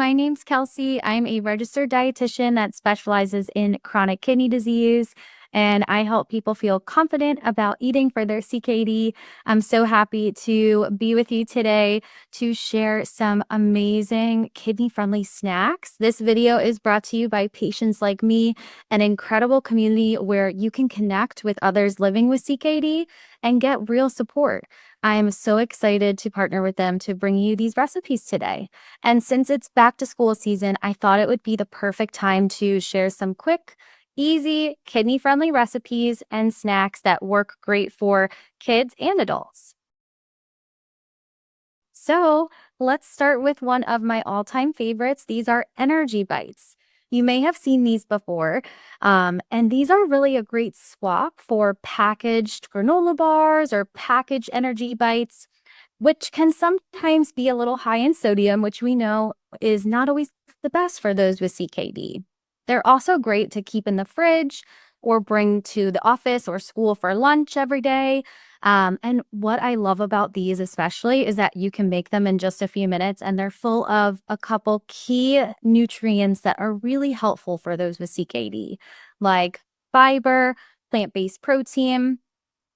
my name's Kelsey. I'm a registered dietitian that specializes in chronic kidney disease, and I help people feel confident about eating for their CKD. I'm so happy to be with you today to share some amazing kidney-friendly snacks. This video is brought to you by patients like me, an incredible community where you can connect with others living with CKD and get real support. I am so excited to partner with them to bring you these recipes today. And since it's back to school season, I thought it would be the perfect time to share some quick, easy, kidney-friendly recipes and snacks that work great for kids and adults. So let's start with one of my all-time favorites. These are energy bites. You may have seen these before, and these are really a great swap for packaged granola bars or packaged energy bites, which can sometimes be a little high in sodium, which we know is not always the best for those with CKD. They're also great to keep in the fridge or bring to the office or school for lunch every day. And what I love about these especially is that you can make them in just a few minutes, and they're full of a couple key nutrients that are really helpful for those with CKD, like fiber, plant-based protein,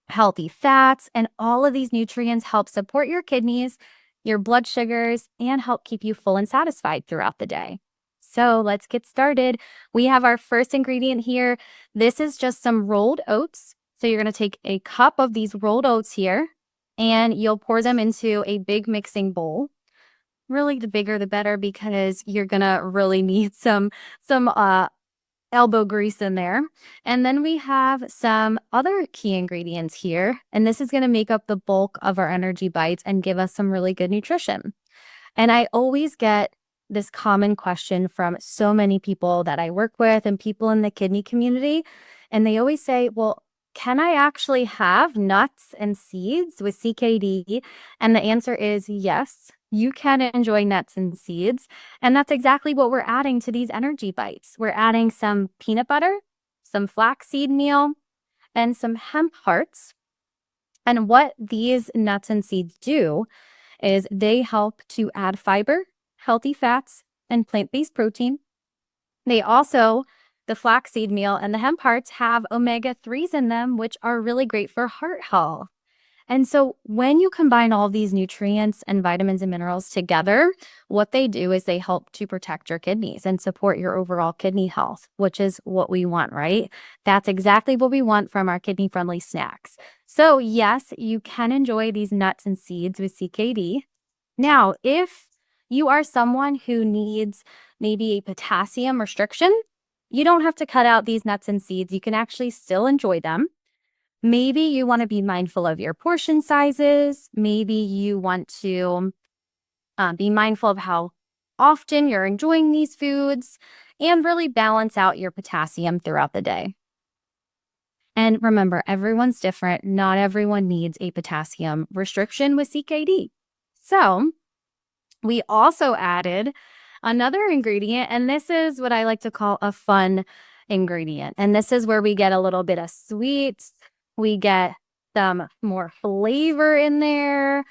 healthy fats, and all of these nutrients help support your kidneys, your blood sugars, and help keep you full and satisfied throughout the day. So let's get started. We have our first ingredient here. This is just some rolled oats. So you're going to take a cup of these rolled oats here, and you'll pour them into a big mixing bowl. Really, the bigger the better, because you're going to really need some elbow grease in there. And then we have some other key ingredients here, and this is going to make up the bulk of our energy bites and give us some really good nutrition. And I always get this common question from so many people that I work with and people in the kidney community, and they always say, well, can I actually have nuts and seeds with CKD? And the answer is yes, you can enjoy nuts and seeds. And that's exactly what we're adding to these energy bites. We're adding some peanut butter, some flaxseed meal, and some hemp hearts. And what these nuts and seeds do is they help to add fiber, healthy fats, and plant-based protein. They also, the flaxseed meal and the hemp hearts, have omega-3s in them, which are really great for heart health. And so when you combine all these nutrients and vitamins and minerals together, what they do is they help to protect your kidneys and support your overall kidney health, which is what we want, right? That's exactly what we want from our kidney-friendly snacks. So yes, you can enjoy these nuts and seeds with CKD. Now, if you are someone who needs maybe a potassium restriction, you don't have to cut out these nuts and seeds. You can actually still enjoy them. Maybe you want to be mindful of your portion sizes. Maybe you want to be mindful of how often you're enjoying these foods and really balance out your potassium throughout the day. And remember, everyone's different. Not everyone needs a potassium restriction with CKD. So we also added another ingredient, and this is what I like to call a fun ingredient. And this is where we get a little bit of sweets. We get some more flavor in there,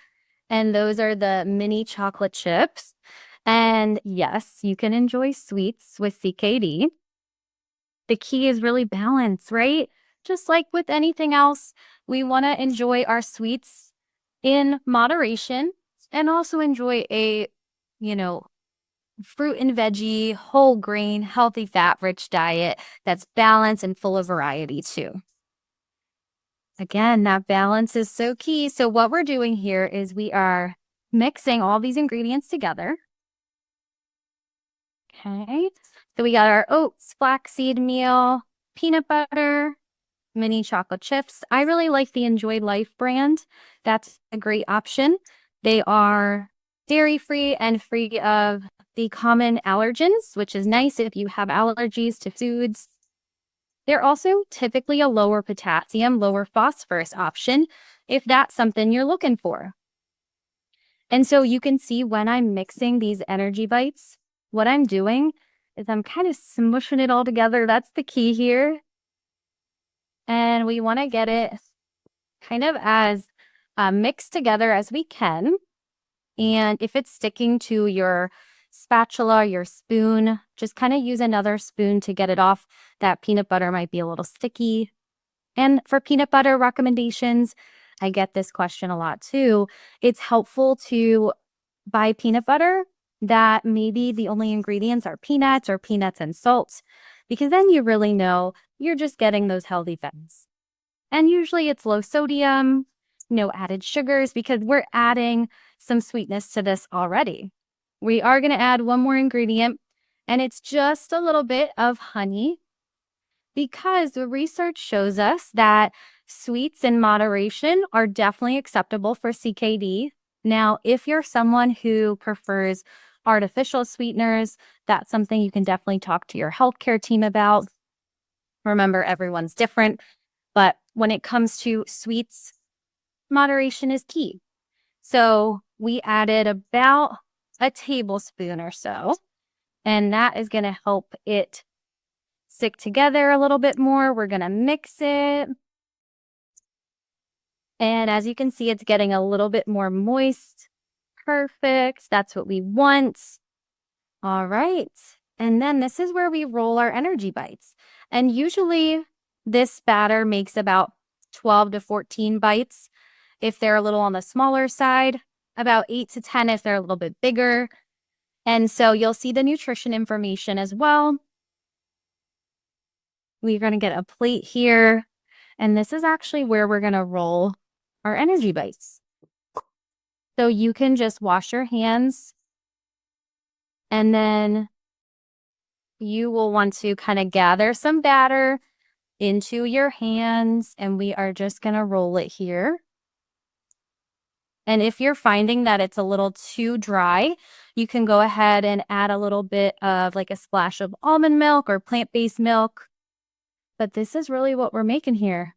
and those are the mini chocolate chips. And yes, you can enjoy sweets with CKD. The key is really balance, right? Just like with anything else, we want to enjoy our sweets in moderation and also enjoy a, fruit and veggie, whole grain, healthy fat-rich diet that's balanced and full of variety too. Again, that balance is so key. So what we're doing here is we are mixing all these ingredients together. Okay, so we got our oats, flaxseed meal, peanut butter, mini chocolate chips. I really like the Enjoy Life brand. That's a great option. They are dairy-free and free of the common allergens, which is nice if you have allergies to foods. They're also typically a lower potassium, lower phosphorus option if that's something you're looking for. And so you can see when I'm mixing these energy bites, what I'm doing is I'm kind of smushing it all together. That's the key here. And we want to get it kind of as mixed together as we can. And if it's sticking to your spatula, your spoon, just kind of use another spoon to get it off. That peanut butter might be a little sticky. And for peanut butter recommendations, I get this question a lot too. It's helpful to buy peanut butter that maybe the only ingredients are peanuts or peanuts and salt, because then you really know you're just getting those healthy fats. And usually it's low sodium, no added sugars, because we're adding some sweetness to this already. We are going to add one more ingredient, and it's just a little bit of honey, because the research shows us that sweets in moderation are definitely acceptable for CKD. Now, if you're someone who prefers artificial sweeteners, that's something you can definitely talk to your healthcare team about. Remember, everyone's different, but when it comes to sweets, moderation is key. So we added about a tablespoon or so, and that is going to help it stick together a little bit more. We're going to mix it. And as you can see, it's getting a little bit more moist. Perfect. That's what we want. All right. And then this is where we roll our energy bites. And usually this batter makes about 12 to 14 bites if they're a little on the smaller side, about 8 to 10 if they're a little bit bigger. And so you'll see the nutrition information as well. We're going to get a plate here. And this is actually where we're going to roll our energy bites. So you can just wash your hands, and then you will want to kind of gather some batter into your hands, and we are just going to roll it here. And if you're finding that it's a little too dry, you can go ahead and add a little bit of like a splash of almond milk or plant-based milk. But this is really what we're making here.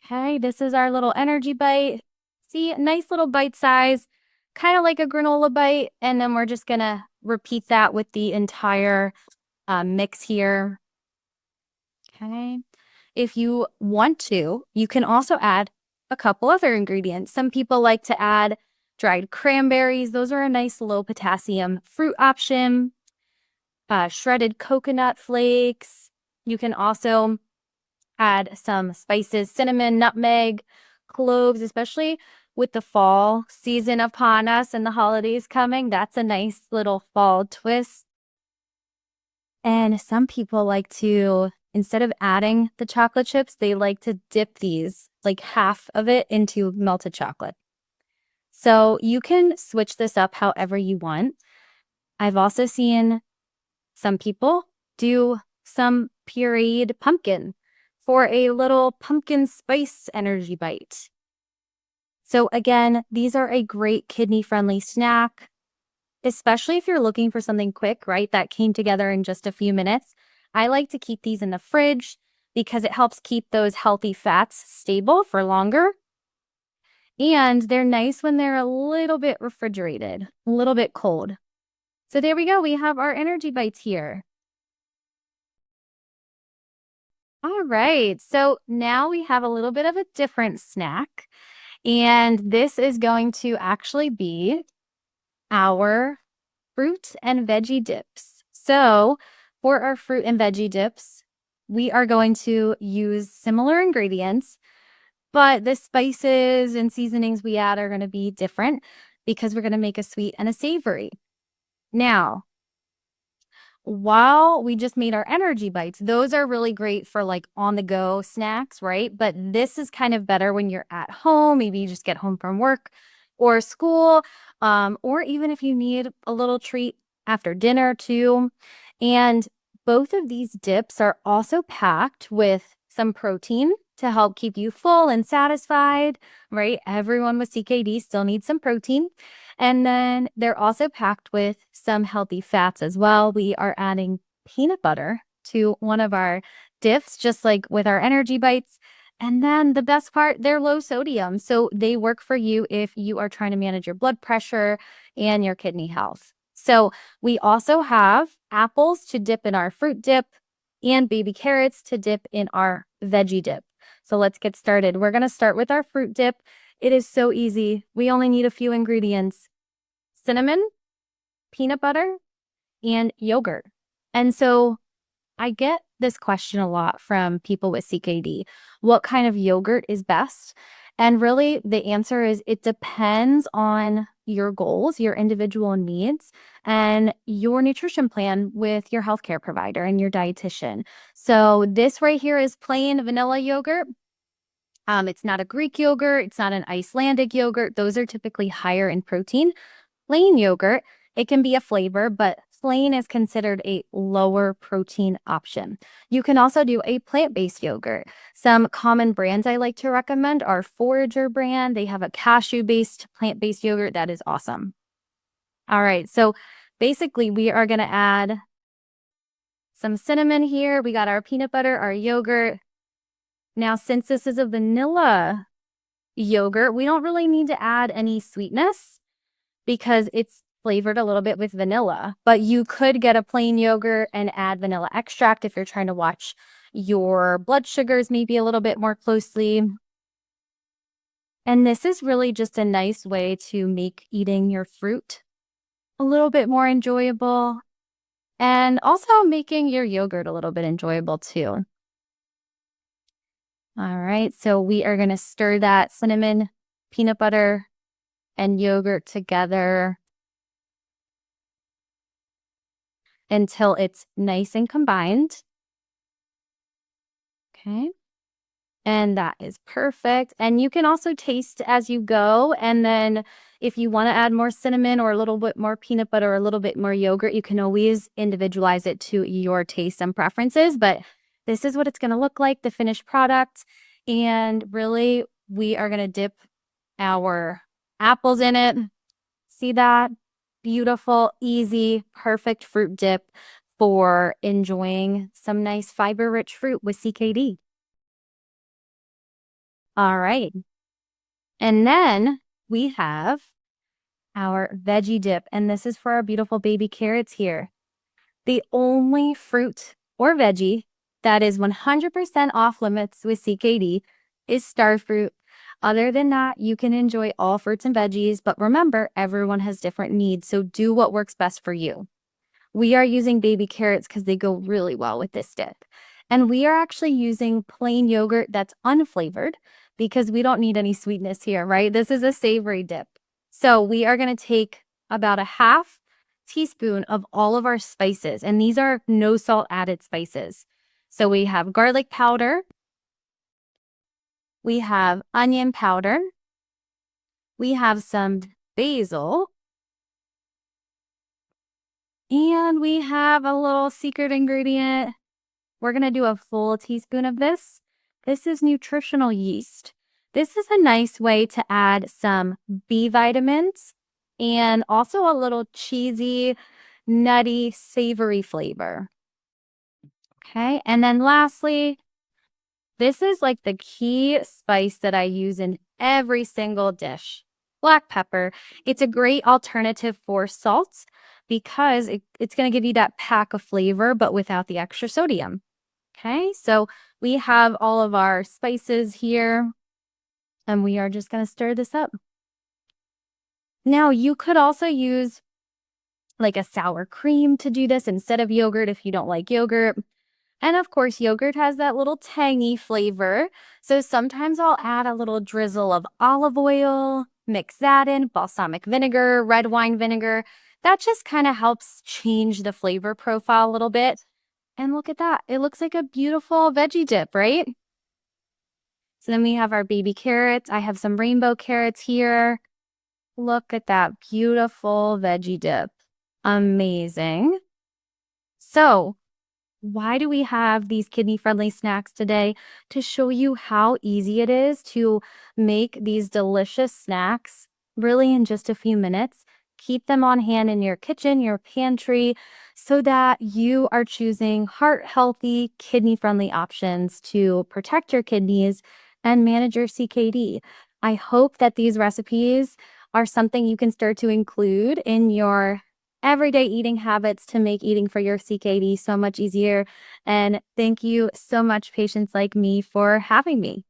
Okay, this is our little energy bite. See, nice little bite size, kind of like a granola bite. And then we're just going to repeat that with the entire mix here. Okay. If you want to, you can also add a couple other ingredients. Some people like to add dried cranberries. Those are a nice low potassium fruit option. Shredded coconut flakes. You can also add some spices, cinnamon, nutmeg, cloves, especially with the fall season upon us and the holidays coming. That's a nice little fall twist. And some people like to, instead of adding the chocolate chips, they like to dip these, like half of it, into melted chocolate. So you can switch this up however you want. I've also seen some people do some pureed pumpkin for a little pumpkin spice energy bite. So again, these are a great kidney-friendly snack, especially if you're looking for something quick, right? That came together in just a few minutes. I like to keep these in the fridge because it helps keep those healthy fats stable for longer. And they're nice when they're a little bit refrigerated, a little bit cold. So there we go. We have our energy bites here. All right, so now we have a little bit of a different snack, and this is going to actually be our fruit and veggie dips. So for our fruit and veggie dips, we are going to use similar ingredients, but the spices and seasonings we add are going to be different because we're going to make a sweet and a savory. Now, while we just made our energy bites, those are really great for like on the go snacks, right? But this is kind of better when you're at home. Maybe you just get home from work or school, or even if you need a little treat after dinner too. And both of these dips are also packed with some protein to help keep you full and satisfied, right? Everyone with CKD still needs some protein. And then they're also packed with some healthy fats as well. We are adding peanut butter to one of our dips, just like with our energy bites. And then the best part, they're low sodium. So they work for you if you are trying to manage your blood pressure and your kidney health. So we also have apples to dip in our fruit dip and baby carrots to dip in our veggie dip. So let's get started. We're going to start with our fruit dip. It is so easy. We only need a few ingredients: cinnamon, peanut butter, and yogurt. And so I get this question a lot from people with CKD. What kind of yogurt is best? And really, the answer is it depends on your goals, your individual needs, and your nutrition plan with your healthcare provider and your dietitian. So, this right here is plain vanilla yogurt. It's not a Greek yogurt, it's not an Icelandic yogurt. Those are typically higher in protein. Plain yogurt, it can be a flavor, but plain is considered a lower protein option. You can also do a plant-based yogurt. Some common brands I like to recommend are Forager brand. They have a cashew-based plant-based yogurt that is awesome. All right, so basically we are going to add some cinnamon here. We got our peanut butter, our yogurt. Now, since this is a vanilla yogurt, we don't really need to add any sweetness because it's flavored a little bit with vanilla, but you could get a plain yogurt and add vanilla extract if you're trying to watch your blood sugars maybe a little bit more closely. And this is really just a nice way to make eating your fruit a little bit more enjoyable and also making your yogurt a little bit enjoyable too. All right, so we are going to stir that cinnamon, peanut butter, and yogurt together until it's nice and combined. Okay. And that is perfect. And you can also taste as you go. And then if you want to add more cinnamon or a little bit more peanut butter or a little bit more yogurt, you can always individualize it to your taste and preferences. But this is what it's going to look like, the finished product. And really, we are going to dip our apples in it. See that? Beautiful, easy, perfect fruit dip for enjoying some nice fiber-rich fruit with CKD. All right. And then we have our veggie dip, and this is for our beautiful baby carrots here. The only fruit or veggie that is 100% off limits with CKD is star fruit. Other than that, you can enjoy all fruits and veggies, but remember, everyone has different needs, so do what works best for you. We are using baby carrots because they go really well with this dip. And we are actually using plain yogurt that's unflavored because we don't need any sweetness here, right? This is a savory dip. So we are going to take about a half teaspoon of all of our spices, and these are no salt added spices. So we have garlic powder, we have onion powder, we have some basil, and we have a little secret ingredient. We're going to do a full teaspoon of this. This is nutritional yeast. This is a nice way to add some B vitamins and also a little cheesy, nutty, savory flavor. Okay, and then lastly, this is like the key spice that I use in every single dish. Black pepper. It's a great alternative for salt because it's going to give you that pack of flavor, but without the extra sodium. Okay, so we have all of our spices here, and we are just going to stir this up. Now, you could also use like a sour cream to do this instead of yogurt if you don't like yogurt. And of course, yogurt has that little tangy flavor. So sometimes I'll add a little drizzle of olive oil, mix that in, balsamic vinegar, red wine vinegar. That just kind of helps change the flavor profile a little bit. And look at that. It looks like a beautiful veggie dip, right? So then we have our baby carrots. I have some rainbow carrots here. Look at that beautiful veggie dip. Amazing. So why do we have these kidney-friendly snacks today? To show you how easy it is to make these delicious snacks really in just a few minutes. Keep them on hand in your kitchen, your pantry, so that you are choosing heart-healthy, kidney-friendly options to protect your kidneys and manage your CKD. I hope that these recipes are something you can start to include in your everyday eating habits to make eating for your CKD so much easier. And thank you so much, patients like me, for having me.